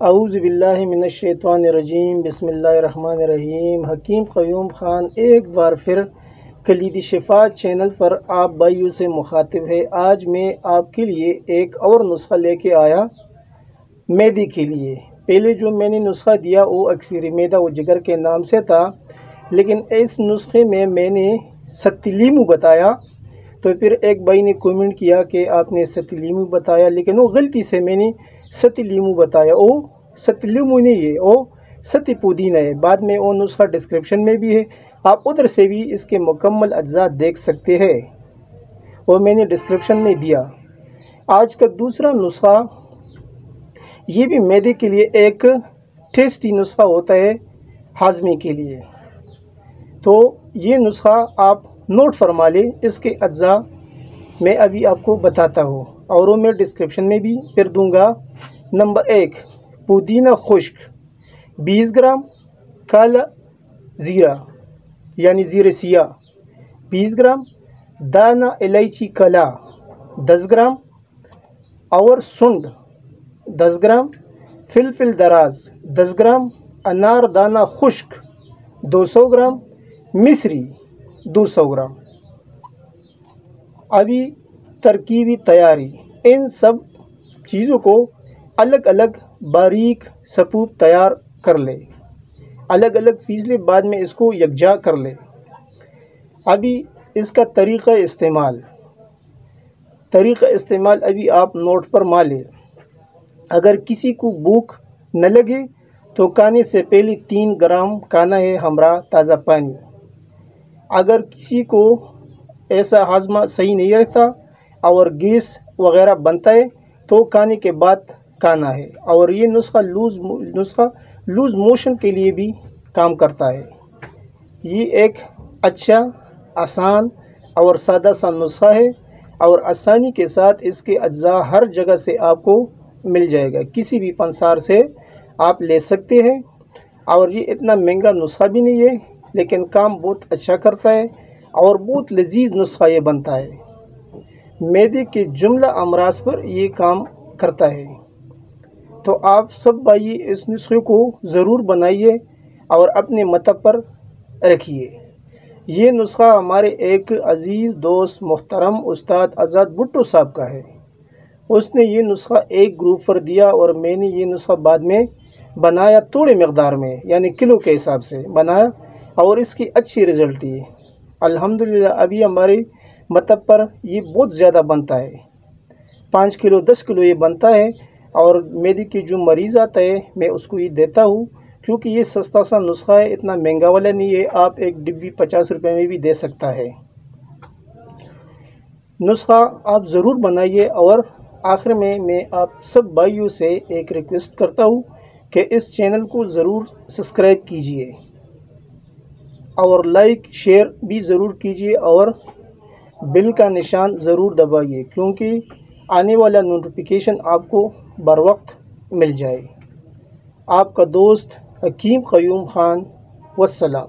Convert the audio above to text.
اعوذ باللہ من الشیطان الرجیم، بسم اللہ الرحمن الرحیم۔ حکیم قیوم خان ایک بار پھر کلید شفا چینل پر آپ بھائیوں سے مخاطب ہے۔ آج میں آپ کے لیے ایک اور نسخہ لے کے آیا معدے کے لیے۔ پہلے جو میں نے نسخہ دیا وہ اکثر معدہ و جگر کے نام سے تھا، لیکن اس نسخے میں نے ستی لیمو بتایا، تو پھر ایک بھائی نے کومنٹ کیا کہ آپ نے ستی لیمو بتایا، لیکن وہ غلطی سے میں نے ستی لیمو بتایا۔ وہ ستی لیمو نہیں ہے، وہ ستی پودینہ ہے۔ بعد میں وہ نسخہ ڈسکرپشن میں بھی ہے، آپ ادھر سے بھی اس کے مکمل اجزاء دیکھ سکتے ہیں، اور میں نے ڈسکرپشن میں دیا۔ آج کا دوسرا نسخہ یہ بھی معدے کے لیے ایک ٹیسٹی نسخہ ہوتا ہے، ہاضمے کے لیے۔ تو یہ نسخہ آپ نوٹ فرما لیں، اس کے اجزاء میں ابھی آپ کو بتاتا ہوں، اور وہ میں ڈسکرپشن میں بھی پھر دوں گا۔ نمبر 1، پودینہ خشک 20 گرام، کالا زیرہ یعنی زیرہ سیاہ 20 گرام، دانہ الائچی کالا 10 گرام، اور سنڈ 10 گرام، فلفل دراز 10 گرام، انار دانہ خشک 200 گرام، مصری 200 گرام۔ ابھی ترکیبی تیاری، ان سب چیزوں کو الگ الگ باریک سپوپ تیار کر لے، الگ الگ پیس لے، بعد میں اس کو یکجا کر لے۔ ابھی اس کا طریقہ استعمال ابھی آپ نوٹ پر مال لیں۔ اگر کسی کو بھوک نہ لگے تو کھانے سے پہلے 3 گرام کھانا ہے ہمراہ تازہ پانی۔ اگر کسی کو ایسا ہاضمہ صحیح نہیں رہتا اور گیس وغیرہ بنتا ہے تو کھانے کے بعد کھانا ہے، اور یہ نسخہ لوز موشن کے لیے بھی کام کرتا ہے۔ یہ ایک اچھا، آسان اور سادہ سا نسخہ ہے، اور آسانی کے ساتھ اس کے اجزاء ہر جگہ سے آپ کو مل جائے گا، کسی بھی پنسار سے آپ لے سکتے ہیں۔ اور یہ اتنا مہنگا نسخہ بھی نہیں ہے، لیکن کام بہت اچھا کرتا ہے، اور بہت لذیذ نسخہ یہ بنتا ہے۔ معدے کے جملہ امراض پر یہ کام کرتا ہے۔ تو آپ سب بھائی اس نسخے کو ضرور بنائیے اور اپنے مطلب پر رکھیے۔ یہ نسخہ ہمارے ایک عزیز دوست محترم استاد آزاد بھٹو صاحب کا ہے۔ اس نے یہ نسخہ ایک گروپ پر دیا، اور میں نے یہ نسخہ بعد میں بنایا، تھوڑے مقدار میں یعنی کلو کے حساب سے بنایا، اور اس کی اچھی رزلٹ تھی الحمدللہ۔ ابھی ہمارے مطلب پر یہ بہت زیادہ بنتا ہے، 5 کلو 10 کلو یہ بنتا ہے، اور معدے کی جو مریض آتا ہے میں اس کو یہ دیتا ہوں، کیونکہ یہ سستا سا نسخہ ہے، اتنا مہنگا والا نہیں ہے۔ آپ ایک ڈبی 50 روپے میں بھی دے سکتا ہے۔ نسخہ آپ ضرور بنائیے، اور آخر میں آپ سب بھائیوں سے ایک ریکویسٹ کرتا ہوں کہ اس چینل کو ضرور سبسکرائب کیجئے، اور لائک شیئر بھی ضرور کیجئے، اور بیل کا نشان ضرور دبائیے، کیونکہ آنے والا نوٹیفیکیشن آپ کو بر وقت مل جائے۔ آپ کا دوست حکیم قیوم خان، والسلام۔